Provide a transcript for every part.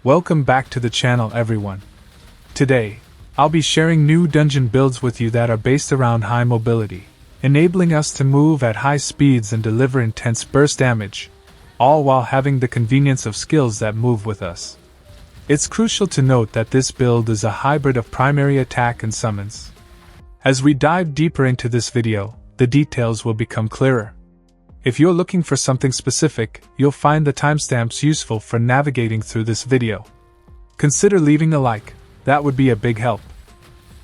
Welcome back to the channel, everyone. Today, I'll be sharing new dungeon builds with you that are based around high mobility, enabling us to move at high speeds and deliver intense burst damage, all while having the convenience of skills that move with us. It's crucial to note that this build is a hybrid of primary attack and summons. As we dive deeper into this video, the details will become clearer. If you're looking for something specific, you'll find the timestamps useful for navigating through this video. Consider leaving a like, that would be a big help.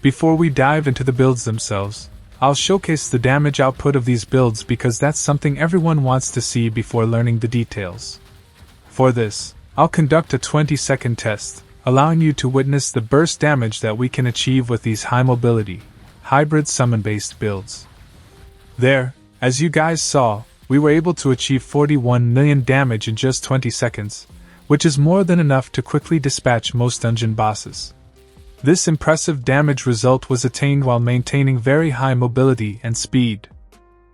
Before we dive into the builds themselves, I'll showcase the damage output of these builds because that's something everyone wants to see before learning the details. For this, I'll conduct a 20-second test, allowing you to witness the burst damage that we can achieve with these high-mobility, hybrid summon-based builds. There, as you guys saw, we were able to achieve 41 million damage in just 20 seconds, which is more than enough to quickly dispatch most dungeon bosses. This impressive damage result was attained while maintaining very high mobility and speed.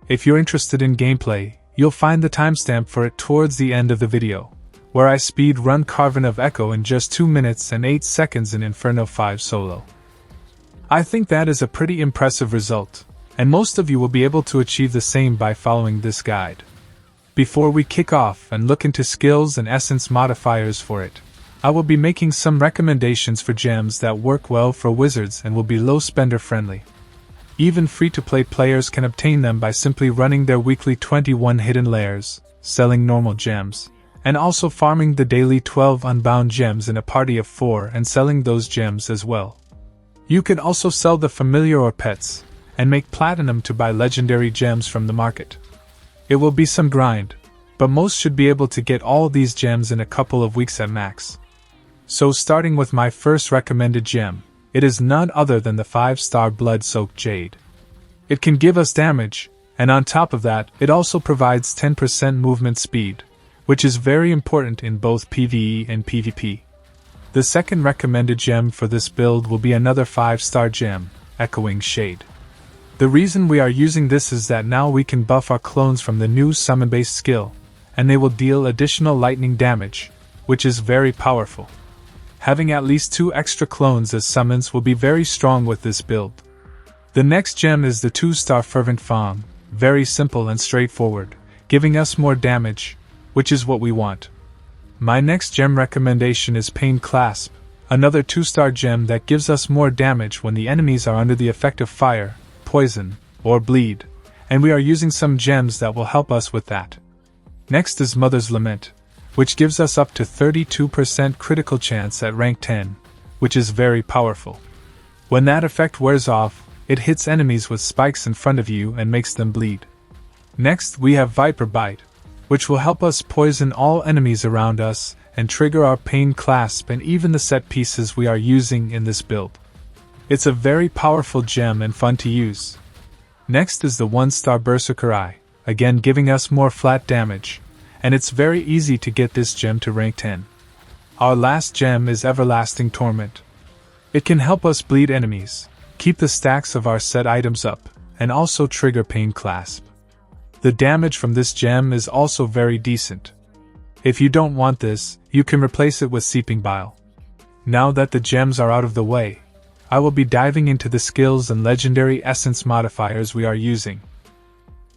If you're interested in gameplay, you'll find the timestamp for it towards the end of the video, where I speed run Carven of Echo in just 2 minutes and 8 seconds in Inferno 5 solo. I think that is a pretty impressive result, and most of you will be able to achieve the same by following this guide. Before we kick off and look into skills and essence modifiers for it, I will be making some recommendations for gems that work well for wizards and will be low spender friendly. Even free-to-play players can obtain them by simply running their weekly 21 hidden layers, selling normal gems, and also farming the daily 12 unbound gems in a party of 4 and selling those gems as well. You can also sell the familiar or pets, and make platinum to buy legendary gems from the market. It will be some grind, but most should be able to get all these gems in a couple of weeks at max. So starting with my first recommended gem, it is none other than the 5-star Blood-Soaked Jade. It can give us damage, and on top of that, it also provides 10% movement speed, which is very important in both PvE and PvP. The second recommended gem for this build will be another 5-star gem, Echoing Shade. The reason we are using this is that now we can buff our clones from the new summon-based skill, and they will deal additional lightning damage, which is very powerful. Having at least 2 extra clones as summons will be very strong with this build. The next gem is the 2-star Fervent Fawn, very simple and straightforward, giving us more damage, which is what we want. My next gem recommendation is Pain Clasp, another 2-star gem that gives us more damage when the enemies are under the effect of fire, poison, or bleed, and we are using some gems that will help us with that. Next is Mother's Lament, which gives us up to 32% critical chance at rank 10, which is very powerful. When that effect wears off, it hits enemies with spikes in front of you and makes them bleed. Next we have Viper Bite, which will help us poison all enemies around us and trigger our Pain Clasp and even the set pieces we are using in this build. It's a very powerful gem and fun to use. Next is the 1-star Berserker Eye, again giving us more flat damage, and it's very easy to get this gem to rank 10. Our last gem is Everlasting Torment. It can help us bleed enemies, keep the stacks of our set items up, and also trigger Pain Clasp. The damage from this gem is also very decent. If you don't want this, you can replace it with Seeping Bile. Now that the gems are out of the way, I will be diving into the skills and legendary essence modifiers we are using.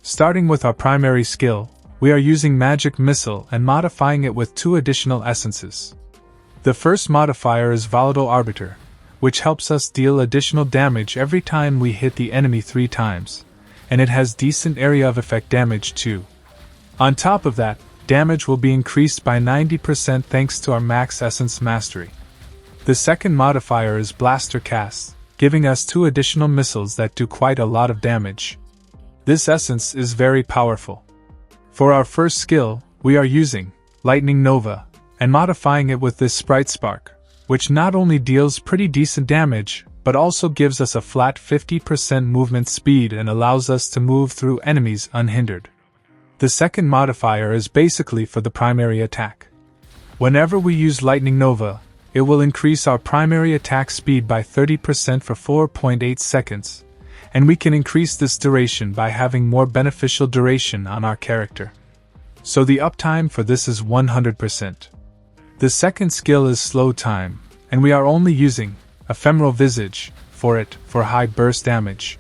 Starting with our primary skill, we are using Magic Missile and modifying it with 2 additional essences. The first modifier is Volatile Arbiter, which helps us deal additional damage every time we hit the enemy 3 times, and it has decent area of effect damage too. On top of that, damage will be increased by 90% thanks to our Max Essence Mastery. The second modifier is Blaster Cast, giving us 2 additional missiles that do quite a lot of damage. This essence is very powerful. For our first skill, we are using Lightning Nova, and modifying it with this Sprite Spark, which not only deals pretty decent damage, but also gives us a flat 50% movement speed and allows us to move through enemies unhindered. The second modifier is basically for the primary attack. Whenever we use Lightning Nova, it will increase our primary attack speed by 30% for 4.8 seconds, and we can increase this duration by having more beneficial duration on our character. So the uptime for this is 100%. The second skill is Slow Time, and we are only using Ephemeral Visage for it for high burst damage.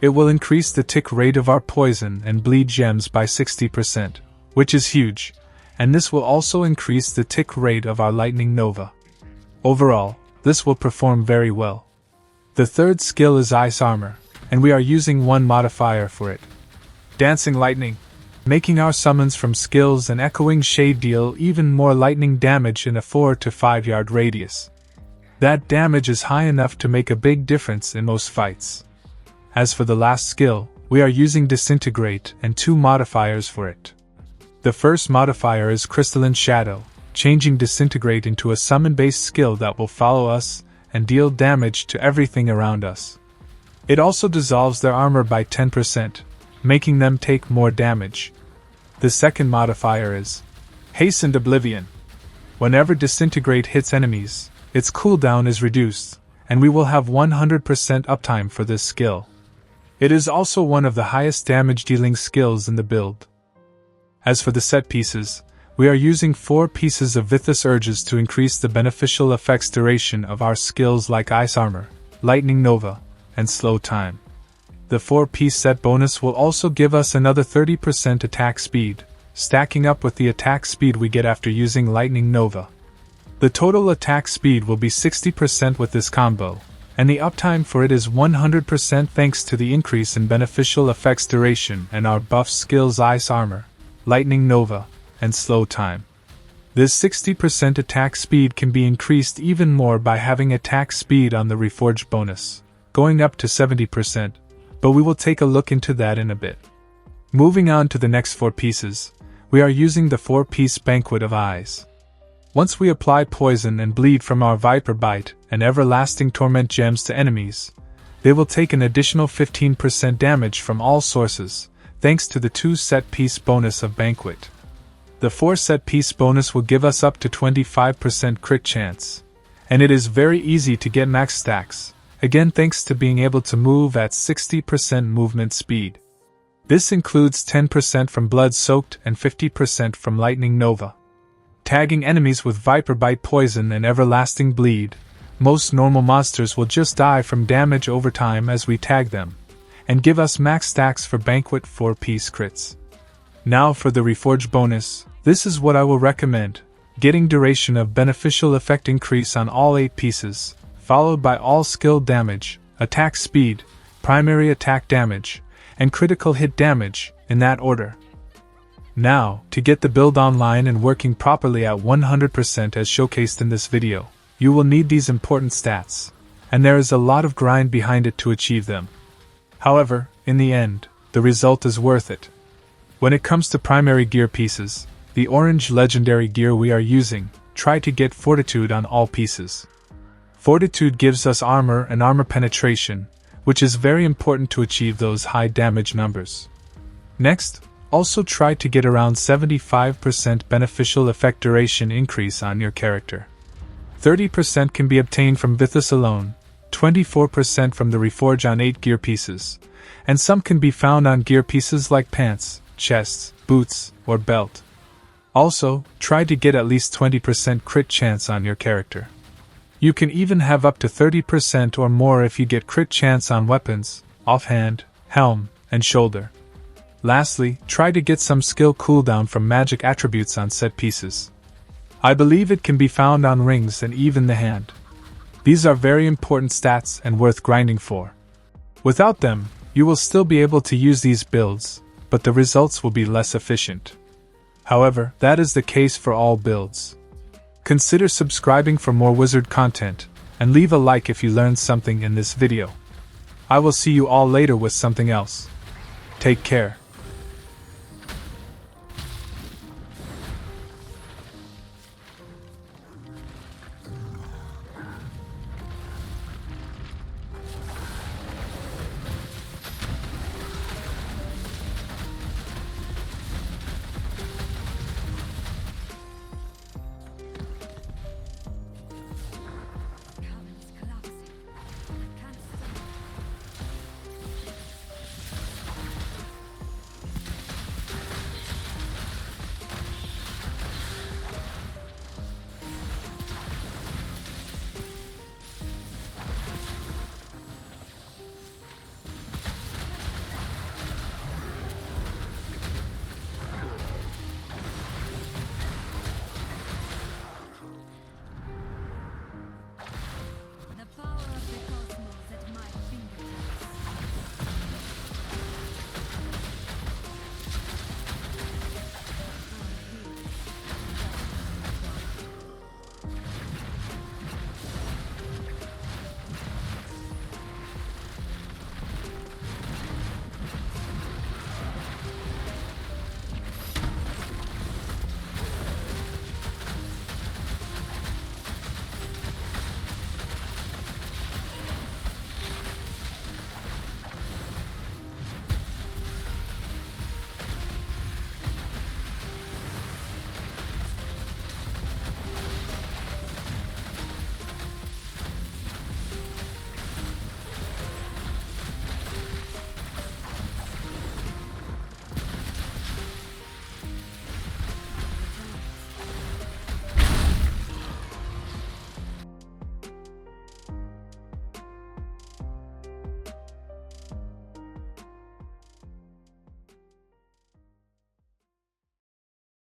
It will increase the tick rate of our poison and bleed gems by 60%, which is huge, and this will also increase the tick rate of our Lightning Nova. Overall, this will perform very well. The third skill is Ice Armor, and we are using one modifier for it. Dancing Lightning, making our summons from skills and Echoing Shade deal even more lightning damage in a 4 to 5 yard radius. That damage is high enough to make a big difference in most fights. As for the last skill, we are using Disintegrate and 2 modifiers for it. The first modifier is Crystalline Shadow, changing Disintegrate into a summon-based skill that will follow us and deal damage to everything around us. It also dissolves their armor by 10%, making them take more damage. The second modifier is Hastened Oblivion. Whenever Disintegrate hits enemies, its cooldown is reduced, and we will have 100% uptime for this skill. It is also one of the highest damage dealing skills in the build. As for the set pieces, we are using 4 pieces of Vithus Urges to increase the beneficial effects duration of our skills like Ice Armor, Lightning Nova, and Slow Time. The 4-piece set bonus will also give us another 30% attack speed, stacking up with the attack speed we get after using Lightning Nova. The total attack speed will be 60% with this combo, and the uptime for it is 100% thanks to the increase in beneficial effects duration and our buff skills Ice Armor, Lightning Nova, and Slow Time. This 60% attack speed can be increased even more by having attack speed on the Reforge Bonus, going up to 70%, but we will take a look into that in a bit. Moving on to the next 4 pieces, we are using the 4-piece Banquet of Eyes. Once we apply poison and bleed from our Viper Bite and Everlasting Torment gems to enemies, they will take an additional 15% damage from all sources, thanks to the 2 set-piece bonus of Banquet. The 4 set-piece bonus will give us up to 25% crit chance, and it is very easy to get max stacks, again thanks to being able to move at 60% movement speed. This includes 10% from Blood Soaked and 50% from Lightning Nova. Tagging enemies with Viper Bite Poison and Everlasting Bleed, most normal monsters will just die from damage over time as we tag them, and give us max stacks for Banquet 4-piece crits. Now for the Reforge bonus, this is what I will recommend, getting duration of beneficial effect increase on all 8 pieces, followed by all skill damage, attack speed, primary attack damage, and critical hit damage, in that order. Now, to get the build online and working properly at 100% as showcased in this video, you will need these important stats, and there is a lot of grind behind it to achieve them. However, in the end, the result is worth it. When it comes to primary gear pieces, the orange legendary gear we are using, try to get Fortitude on all pieces. Fortitude gives us armor and armor penetration, which is very important to achieve those high damage numbers. Next, also try to get around 75% beneficial effect duration increase on your character. 30% can be obtained from Vithus alone, 24% from the Reforge on 8 gear pieces, and some can be found on gear pieces like pants, chests, boots, or belt. Also, try to get at least 20% crit chance on your character. You can even have up to 30% or more if you get crit chance on weapons, offhand, helm, and shoulder. Lastly, try to get some skill cooldown from magic attributes on set pieces. I believe it can be found on rings and even the hand. These are very important stats and worth grinding for. Without them, you will still be able to use these builds, but the results will be less efficient. However, that is the case for all builds. Consider subscribing for more wizard content, and leave a like if you learned something in this video. I will see you all later with something else. Take care.